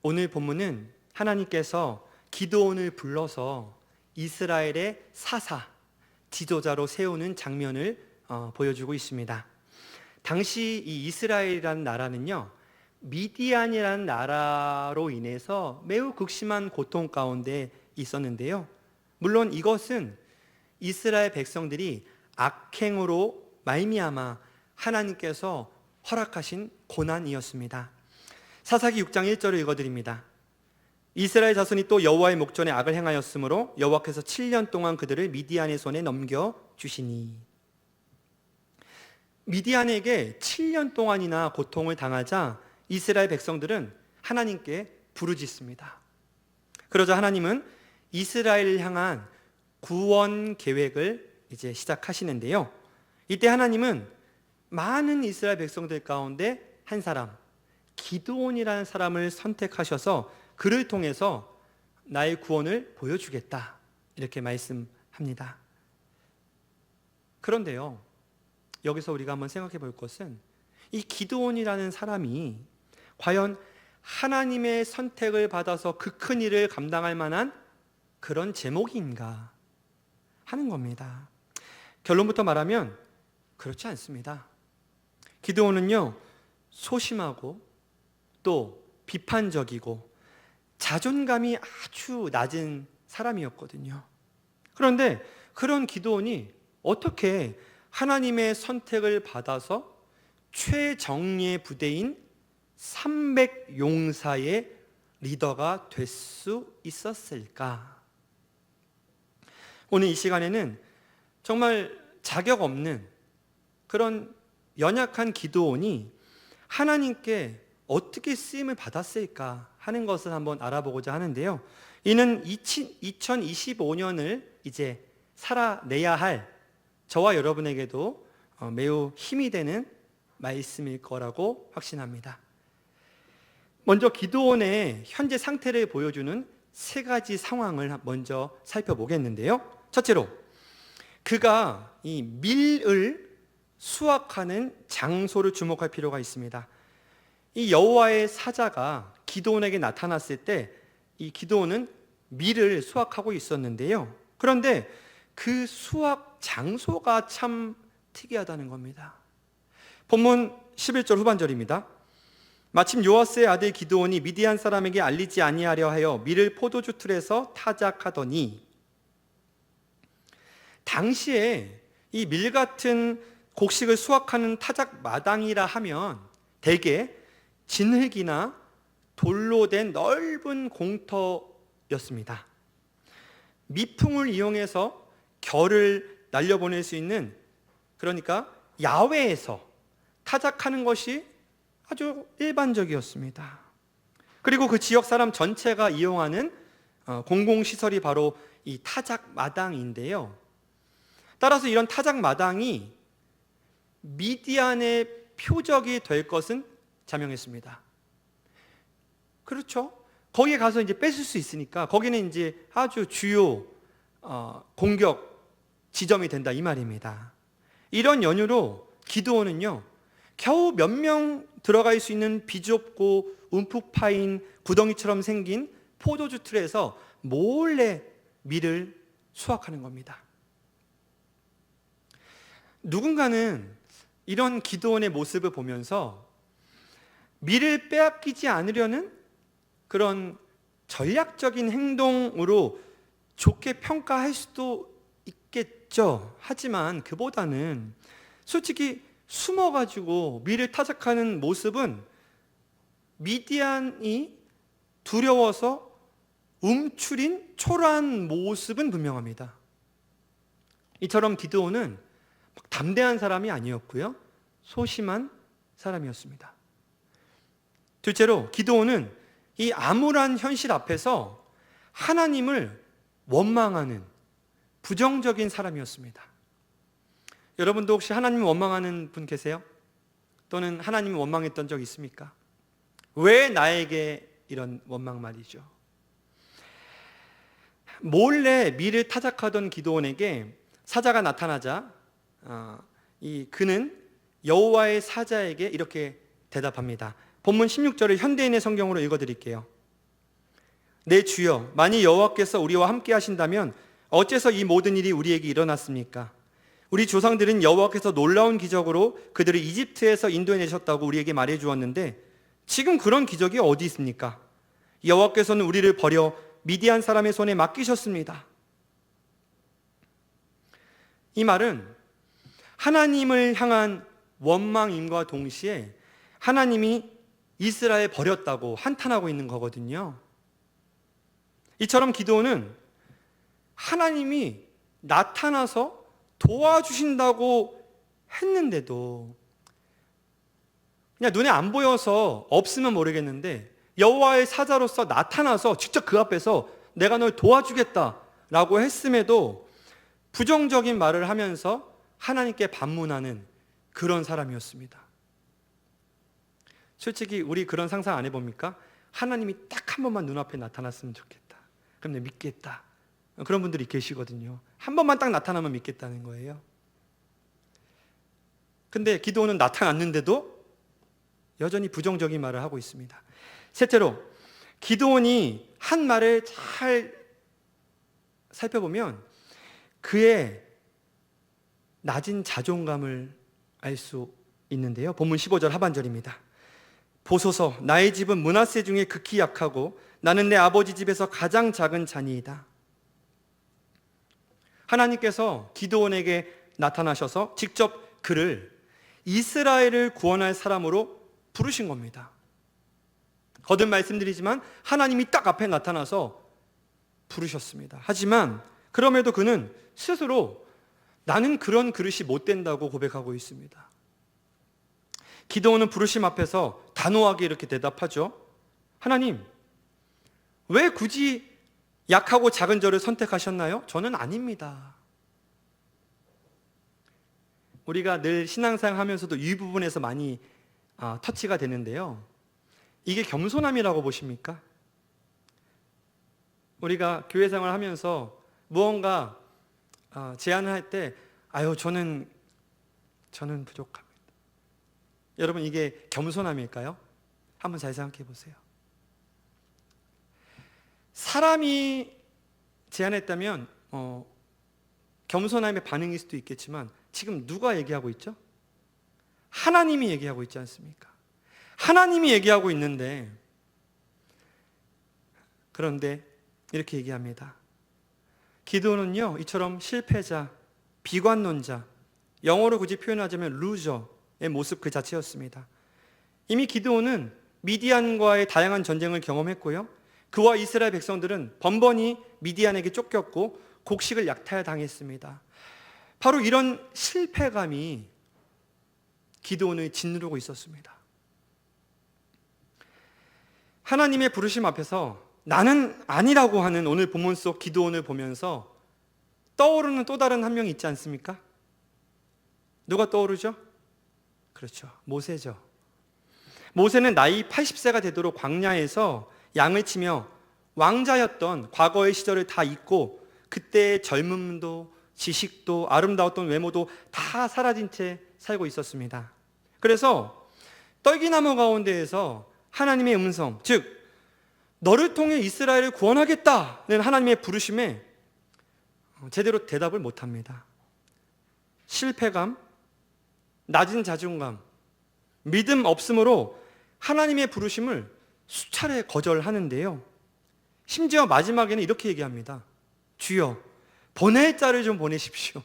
오늘 본문은 하나님께서 기드온을 불러서 이스라엘의 사사, 지도자로 세우는 장면을 보여주고 있습니다. 당시 이 이스라엘이라는 나라는요, 미디안이라는 나라로 인해서 매우 극심한 고통 가운데 있었는데요. 물론 이것은 이스라엘 백성들이 악행으로 말미암아 하나님께서 허락하신 고난이었습니다. 사사기 6장 1절을 읽어드립니다. 이스라엘 자손이 또 여호와의 목전에 악을 행하였으므로 여호와께서 7년 동안 그들을 미디안의 손에 넘겨주시니. 미디안에게 7년 동안이나 고통을 당하자 이스라엘 백성들은 하나님께 부르짖습니다. 그러자 하나님은 이스라엘을 향한 구원 계획을 이제 시작하시는데요. 이때 하나님은 많은 이스라엘 백성들 가운데 한 사람, 기드온이라는 사람을 선택하셔서 그를 통해서 나의 구원을 보여주겠다, 이렇게 말씀합니다. 그런데요, 여기서 우리가 한번 생각해 볼 것은 이 기드온이라는 사람이 과연 하나님의 선택을 받아서 그 큰 일을 감당할 만한 그런 제목인가 하는 겁니다. 결론부터 말하면 그렇지 않습니다. 기드온은요, 소심하고 또 비판적이고 자존감이 아주 낮은 사람이었거든요. 그런데 그런 기드온이 어떻게 하나님의 선택을 받아서 최정예 부대인 300용사의 리더가 될 수 있었을까? 오늘 이 시간에는 정말 자격 없는 그런 연약한 기드온이 하나님께 어떻게 쓰임을 받았을까 하는 것을 한번 알아보고자 하는데요. 이는 2025년을 이제 살아내야 할 저와 여러분에게도 매우 힘이 되는 말씀일 거라고 확신합니다. 먼저 기드온의 현재 상태를 보여주는 세 가지 상황을 먼저 살펴보겠는데요. 첫째로, 그가 이 밀을 수확하는 장소를 주목할 필요가 있습니다. 이 여호와의 사자가 기드온에게 나타났을 때 이 기드온은 밀을 수확하고 있었는데요. 그런데 그 수확 장소가 참 특이하다는 겁니다. 본문 11절 후반절입니다. 마침 요아스의 아들 기드온이 미디안 사람에게 알리지 아니하려 하여 밀을 포도주 틀에서 타작하더니. 당시에 이 밀 같은 곡식을 수확하는 타작 마당이라 하면 대개 진흙이나 돌로 된 넓은 공터였습니다. 미풍을 이용해서 겨를 날려보낼 수 있는, 그러니까 야외에서 타작하는 것이 아주 일반적이었습니다. 그리고 그 지역 사람 전체가 이용하는 공공시설이 바로 이 타작 마당인데요. 따라서 이런 타작 마당이 미디안의 표적이 될 것은 자명했습니다. 그렇죠? 거기에 가서 이제 뺏을 수 있으니까 거기는 이제 아주 주요 공격 지점이 된다, 이 말입니다. 이런 연유로 기드온은요, 겨우 몇 명 들어갈 수 있는 비좁고 움푹 파인 구덩이처럼 생긴 포도주 틀에서 몰래 밀을 수확하는 겁니다. 누군가는 이런 기드온의 모습을 보면서 밀을 빼앗기지 않으려는 그런 전략적인 행동으로 좋게 평가할 수도 있겠죠. 하지만 그보다는 솔직히 숨어가지고 밀을 타작하는 모습은 미디안이 두려워서 움츠린 초라한 모습은 분명합니다. 이처럼 기드온은 담대한 사람이 아니었고요, 소심한 사람이었습니다. 둘째로, 기드온은 이 암울한 현실 앞에서 하나님을 원망하는 부정적인 사람이었습니다. 여러분도 혹시 하나님을 원망하는 분 계세요? 또는 하나님을 원망했던 적 있습니까? 왜 나에게 이런 원망 말이죠? 몰래 밀을 타작하던 기드온에게 사자가 나타나자 그는 여호와의 사자에게 이렇게 대답합니다. 본문 16절을 현대인의 성경으로 읽어드릴게요. 내 주여, 만일 여호와께서 우리와 함께 하신다면 어째서 이 모든 일이 우리에게 일어났습니까? 우리 조상들은 여호와께서 놀라운 기적으로 그들을 이집트에서 인도해내셨다고 우리에게 말해 주었는데 지금 그런 기적이 어디 있습니까? 여호와께서는 우리를 버려 미디안 사람의 손에 맡기셨습니다. 이 말은 하나님을 향한 원망임과 동시에 하나님이 이스라엘 버렸다고 한탄하고 있는 거거든요. 이처럼 기드온은 하나님이 나타나서 도와주신다고 했는데도 그냥 눈에 안 보여서 없으면 모르겠는데 여호와의 사자로서 나타나서 직접 그 앞에서 내가 널 도와주겠다라고 했음에도 부정적인 말을 하면서 하나님께 반문하는 그런 사람이었습니다. 솔직히 우리 그런 상상 안 해봅니까? 하나님이 딱 한 번만 눈앞에 나타났으면 좋겠다. 그럼 내가 믿겠다. 그런 분들이 계시거든요. 한 번만 딱 나타나면 믿겠다는 거예요. 근데 기드온은 나타났는데도 여전히 부정적인 말을 하고 있습니다. 셋째로, 기드온이 한 말을 잘 살펴보면 그의 낮은 자존감을 알 수 있는데요. 본문 15절 하반절입니다. 보소서, 나의 집은 므낫세 중에 극히 약하고 나는 내 아버지 집에서 가장 작은 자니이다. 하나님께서 기드온에게 나타나셔서 직접 그를 이스라엘을 구원할 사람으로 부르신 겁니다. 거듭 말씀드리지만 하나님이 딱 앞에 나타나서 부르셨습니다. 하지만 그럼에도 그는 스스로 나는 그런 그릇이 못 된다고 고백하고 있습니다. 기드온은 부르심 앞에서 단호하게 이렇게 대답하죠. 하나님, 왜 굳이 약하고 작은 저를 선택하셨나요? 저는 아닙니다. 우리가 늘 신앙생활 하면서도 이 부분에서 많이 터치가 되는데요. 이게 겸손함이라고 보십니까? 우리가 교회 생활하면서 무언가 제안을 할 때 저는 부족합니다. 여러분, 이게 겸손함일까요? 한번 잘 생각해 보세요. 사람이 제안했다면 겸손함의 반응일 수도 있겠지만 지금 누가 얘기하고 있죠? 하나님이 얘기하고 있지 않습니까? 하나님이 얘기하고 있는데, 그런데 이렇게 얘기합니다. 기드온은요, 이처럼 실패자, 비관론자, 영어로 굳이 표현하자면 루저의 모습 그 자체였습니다. 이미 기드온은 미디안과의 다양한 전쟁을 경험했고요, 그와 이스라엘 백성들은 번번이 미디안에게 쫓겼고 곡식을 약탈당했습니다. 바로 이런 실패감이 기드온을 짓누르고 있었습니다. 하나님의 부르심 앞에서 나는 아니라고 하는 오늘 본문 속 기드온을 보면서 떠오르는 또 다른 한 명이 있지 않습니까? 누가 떠오르죠? 그렇죠, 모세죠. 모세는 나이 80세가 되도록 광야에서 양을 치며 왕자였던 과거의 시절을 다 잊고 그때의 젊음도 지식도 아름다웠던 외모도 다 사라진 채 살고 있었습니다. 그래서 떨기나무 가운데에서 하나님의 음성, 즉 너를 통해 이스라엘을 구원하겠다는 하나님의 부르심에 제대로 대답을 못합니다. 실패감, 낮은 자존감, 믿음 없음으로 하나님의 부르심을 수차례 거절하는데요, 심지어 마지막에는 이렇게 얘기합니다. 주여, 보낼 자를 좀 보내십시오.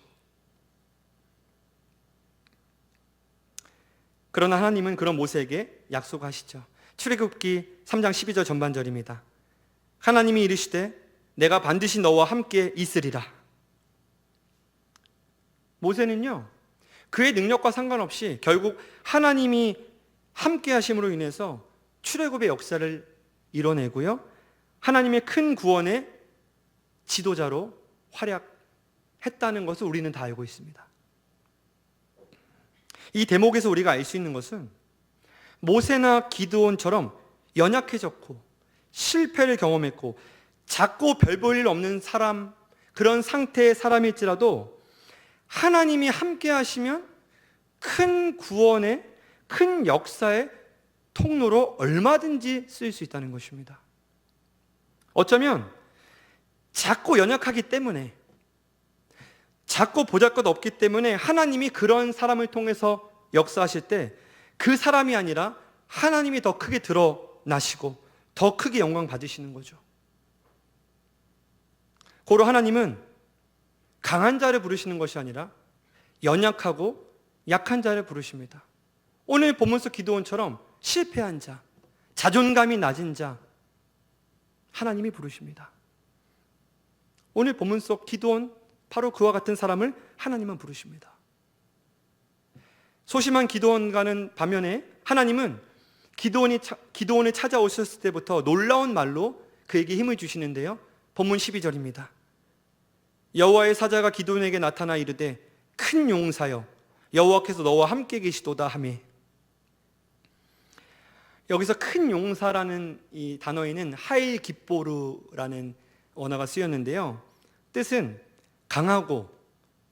그러나 하나님은 그런 모세에게 약속하시죠. 출애굽기 3장 12절 전반절입니다. 하나님이 이르시되 내가 반드시 너와 함께 있으리라. 모세는요, 그의 능력과 상관없이 결국 하나님이 함께 하심으로 인해서 출애굽의 역사를 이뤄내고요, 하나님의 큰 구원의 지도자로 활약했다는 것을 우리는 다 알고 있습니다. 이 대목에서 우리가 알 수 있는 것은 모세나 기드온처럼 연약해졌고 실패를 경험했고 작고 별 볼 일 없는 사람, 그런 상태의 사람일지라도 하나님이 함께 하시면 큰 구원의, 큰 역사의 통로로 얼마든지 쓰일 수 있다는 것입니다. 어쩌면 작고 연약하기 때문에, 작고 보잘것없기 때문에 하나님이 그런 사람을 통해서 역사하실 때 그 사람이 아니라 하나님이 더 크게 드러나시고 더 크게 영광 받으시는 거죠. 고로 하나님은 강한 자를 부르시는 것이 아니라 연약하고 약한 자를 부르십니다. 오늘 본문 속 기드온처럼 실패한 자, 자존감이 낮은 자, 하나님이 부르십니다. 오늘 본문 속 기드온, 바로 그와 같은 사람을 하나님은 부르십니다. 소심한 기드온과는 반면에 하나님은 기드온을 찾아오셨을 때부터 놀라운 말로 그에게 힘을 주시는데요. 본문 12절입니다. 여호와의 사자가 기드온에게 나타나 이르되 큰 용사여 여호와께서 너와 함께 계시도다 하매. 여기서 큰 용사라는 이 단어에는 하일 깁보르라는 언어가 쓰였는데요. 뜻은 강하고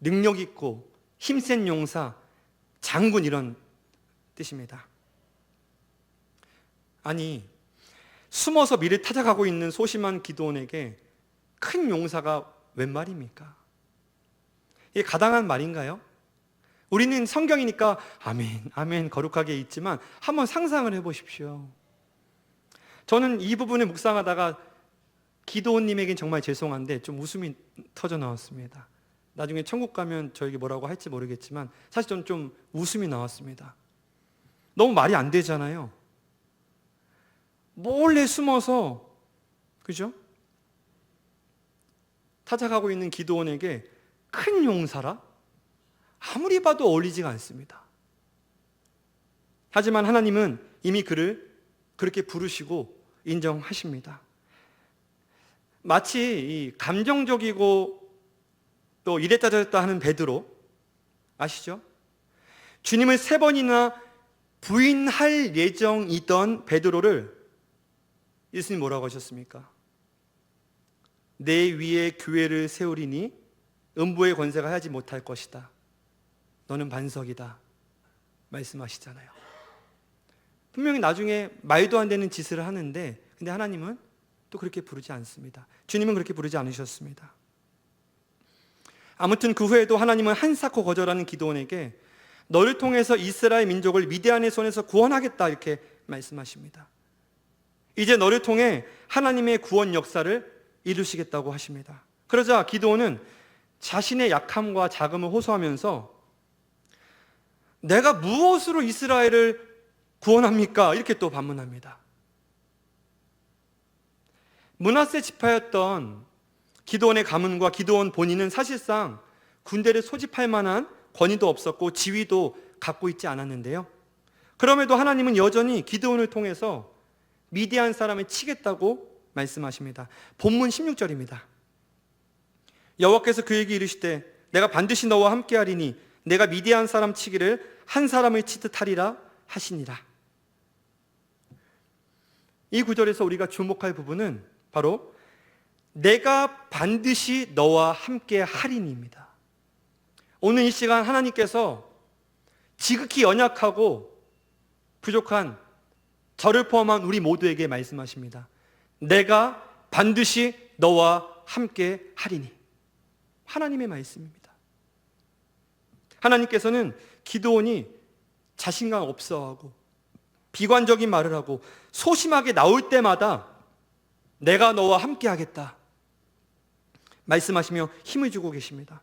능력 있고 힘센 용사, 장군, 이런 뜻입니다. 아니, 숨어서 미를 찾아가고 있는 소심한 기드온에게 큰 용사가 웬 말입니까? 이게 가당한 말인가요? 우리는 성경이니까 아멘, 아멘 거룩하게 읽지만 한번 상상을 해보십시오. 저는 이 부분을 묵상하다가 기드온님에겐 정말 죄송한데 좀 웃음이 터져 나왔습니다. 나중에 천국 가면 저에게 뭐라고 할지 모르겠지만 사실 저는 좀 웃음이 나왔습니다. 너무 말이 안 되잖아요. 몰래 숨어서, 그죠? 찾아가고 있는 기드온에게 큰 용사라? 아무리 봐도 어울리지가 않습니다. 하지만 하나님은 이미 그를 그렇게 부르시고 인정하십니다. 마치 이 감정적이고 또 이랬다 저랬다 하는 베드로 아시죠? 주님을 3번이나 부인할 예정이던 베드로를 예수님 뭐라고 하셨습니까? 내 위에 교회를 세우리니 음부의 권세가 하지 못할 것이다. 너는 반석이다. 말씀하시잖아요. 분명히 나중에 말도 안 되는 짓을 하는데, 근데 하나님은 또 그렇게 부르지 않습니다. 주님은 그렇게 부르지 않으셨습니다. 아무튼 그 후에도 하나님은 한사코 거절하는 기드온에게 너를 통해서 이스라엘 민족을 미디안의 손에서 구원하겠다, 이렇게 말씀하십니다. 이제 너를 통해 하나님의 구원 역사를 이루시겠다고 하십니다. 그러자 기드온은 자신의 약함과 자금을 호소하면서 내가 무엇으로 이스라엘을 구원합니까? 이렇게 또 반문합니다. 므낫세 지파였던 기드온의 가문과 기드온 본인은 사실상 군대를 소집할 만한 권위도 없었고 지위도 갖고 있지 않았는데요. 그럼에도 하나님은 여전히 기드온을 통해서 미디안 사람을 치겠다고 말씀하십니다. 본문 16절입니다. 여호와께서 그에게 이르시되 내가 반드시 너와 함께하리니 내가 미디안 사람 치기를 한 사람을 치듯 하리라 하시니라. 이 구절에서 우리가 주목할 부분은 바로 내가 반드시 너와 함께 하리니입니다. 오늘 이 시간 하나님께서 지극히 연약하고 부족한 저를 포함한 우리 모두에게 말씀하십니다. 내가 반드시 너와 함께 하리니. 하나님의 말씀입니다. 하나님께서는 기드온이 자신감 없어하고 비관적인 말을 하고 소심하게 나올 때마다 내가 너와 함께 하겠다 말씀하시며 힘을 주고 계십니다.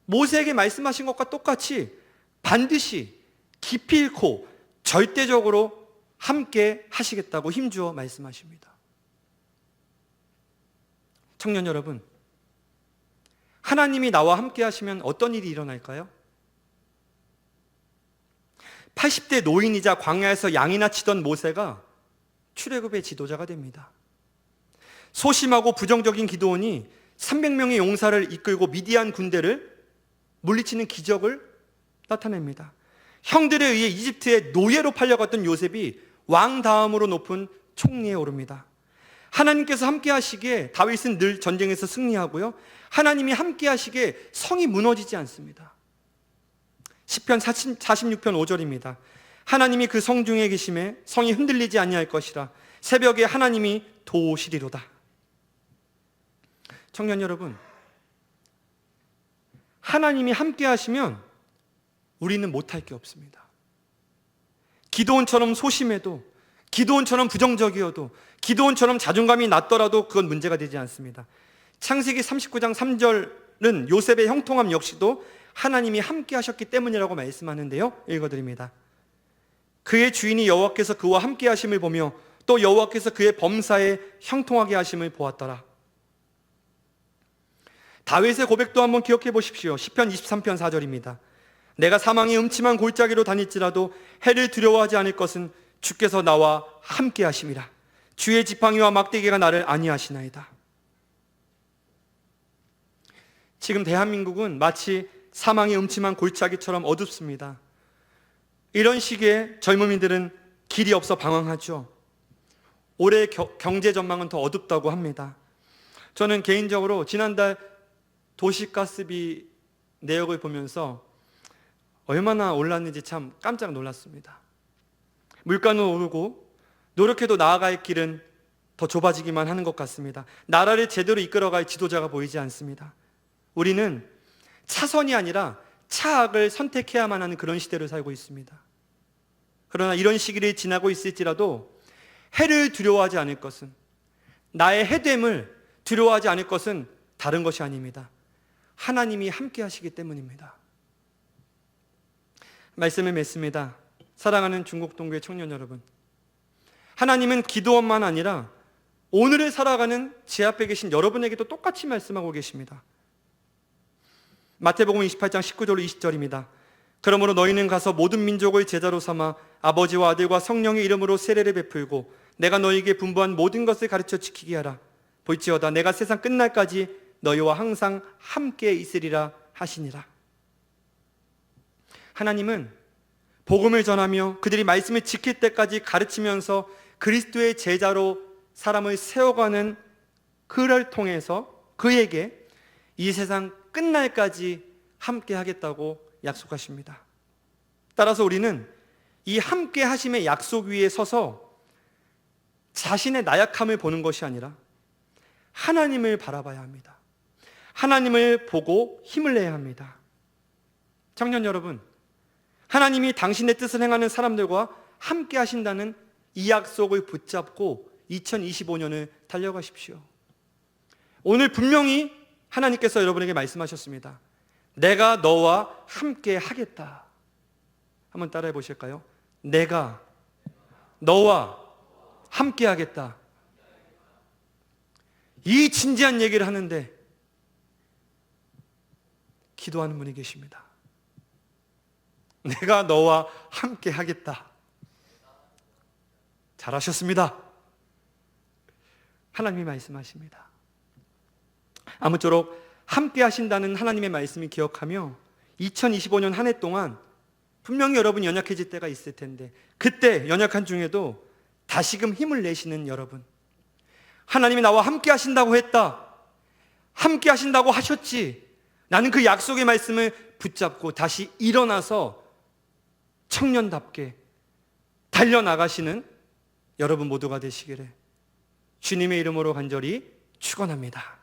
모세에게 말씀하신 것과 똑같이 반드시 기필코 절대적으로 함께 하시겠다고 힘주어 말씀하십니다. 청년 여러분, 하나님이 나와 함께 하시면 어떤 일이 일어날까요? 80대 노인이자 광야에서 양이나 치던 모세가 출애굽의 지도자가 됩니다. 소심하고 부정적인 기드온이 300명의 용사를 이끌고 미디안 군대를 물리치는 기적을 나타냅니다. 형들에 의해 이집트의 노예로 팔려갔던 요셉이 왕 다음으로 높은 총리에 오릅니다. 하나님께서 함께 하시기에 다윗은 늘 전쟁에서 승리하고요, 하나님이 함께 하시기에 성이 무너지지 않습니다. 시편 46편 5절입니다. 하나님이 그 성 중에 계심에 성이 흔들리지 아니할 것이라. 새벽에 하나님이 도우시리로다. 청년 여러분, 하나님이 함께 하시면 우리는 못할 게 없습니다. 기드온처럼 소심해도, 기드온처럼 부정적이어도, 기드온처럼 자존감이 낮더라도 그건 문제가 되지 않습니다. 창세기 39장 3절은 요셉의 형통함 역시도 하나님이 함께 하셨기 때문이라고 말씀하는데요, 읽어드립니다. 그의 주인이 여호와께서 그와 함께 하심을 보며 또 여호와께서 그의 범사에 형통하게 하심을 보았더라. 다윗의 고백도 한번 기억해 보십시오. 시편 23편 4절입니다. 내가 사망의 음침한 골짜기로 다닐지라도 해를 두려워하지 않을 것은 주께서 나와 함께 하심이라. 주의 지팡이와 막대기가 나를 안위하시나이다. 지금 대한민국은 마치 사망의 음침한 골짜기처럼 어둡습니다. 이런 시기에 젊은이들은 길이 없어 방황하죠. 올해 경제 전망은 더 어둡다고 합니다. 저는 개인적으로 지난달 도시가스비 내역을 보면서 얼마나 올랐는지 참 깜짝 놀랐습니다. 물가는 오르고 노력해도 나아갈 길은 더 좁아지기만 하는 것 같습니다. 나라를 제대로 이끌어갈 지도자가 보이지 않습니다. 우리는 차선이 아니라 차악을 선택해야만 하는 그런 시대를 살고 있습니다. 그러나 이런 시기를 지나고 있을지라도 해를 두려워하지 않을 것은, 나의 해됨을 두려워하지 않을 것은 다른 것이 아닙니다. 하나님이 함께 하시기 때문입니다. 말씀을 맺습니다. 사랑하는 중국 동교회 청년 여러분, 하나님은 기도원만 아니라 오늘을 살아가는 제 앞에 계신 여러분에게도 똑같이 말씀하고 계십니다. 마태복음 28장 19절 20절입니다. 그러므로 너희는 가서 모든 민족을 제자로 삼아 아버지와 아들과 성령의 이름으로 세례를 베풀고 내가 너희에게 분부한 모든 것을 가르쳐 지키게 하라. 볼지어다 내가 세상 끝날까지 너희와 항상 함께 있으리라 하시니라. 하나님은 복음을 전하며 그들이 말씀을 지킬 때까지 가르치면서 그리스도의 제자로 사람을 세워가는 그를 통해서 그에게 이 세상 끝날까지 함께 하겠다고 약속하십니다. 따라서 우리는 이 함께 하심의 약속 위에 서서 자신의 나약함을 보는 것이 아니라 하나님을 바라봐야 합니다. 하나님을 보고 힘을 내야 합니다. 청년 여러분, 하나님이 당신의 뜻을 행하는 사람들과 함께 하신다는 이 약속을 붙잡고 2025년을 달려가십시오. 오늘 분명히 하나님께서 여러분에게 말씀하셨습니다. 내가 너와 함께 하겠다. 한번 따라해 보실까요? 내가 너와 함께 하겠다. 이 진지한 얘기를 하는데 기도하는 분이 계십니다. 내가 너와 함께 하겠다. 잘하셨습니다. 하나님이 말씀하십니다. 아무쪼록 함께 하신다는 하나님의 말씀을 기억하며 2025년 한 해 동안 분명히 여러분 연약해질 때가 있을 텐데 그때 연약한 중에도 다시금 힘을 내시는 여러분, 하나님이 나와 함께 하신다고 했다, 함께 하신다고 하셨지, 나는 그 약속의 말씀을 붙잡고 다시 일어나서 청년답게 달려나가시는 여러분 모두가 되시기를 주님의 이름으로 간절히 축원합니다.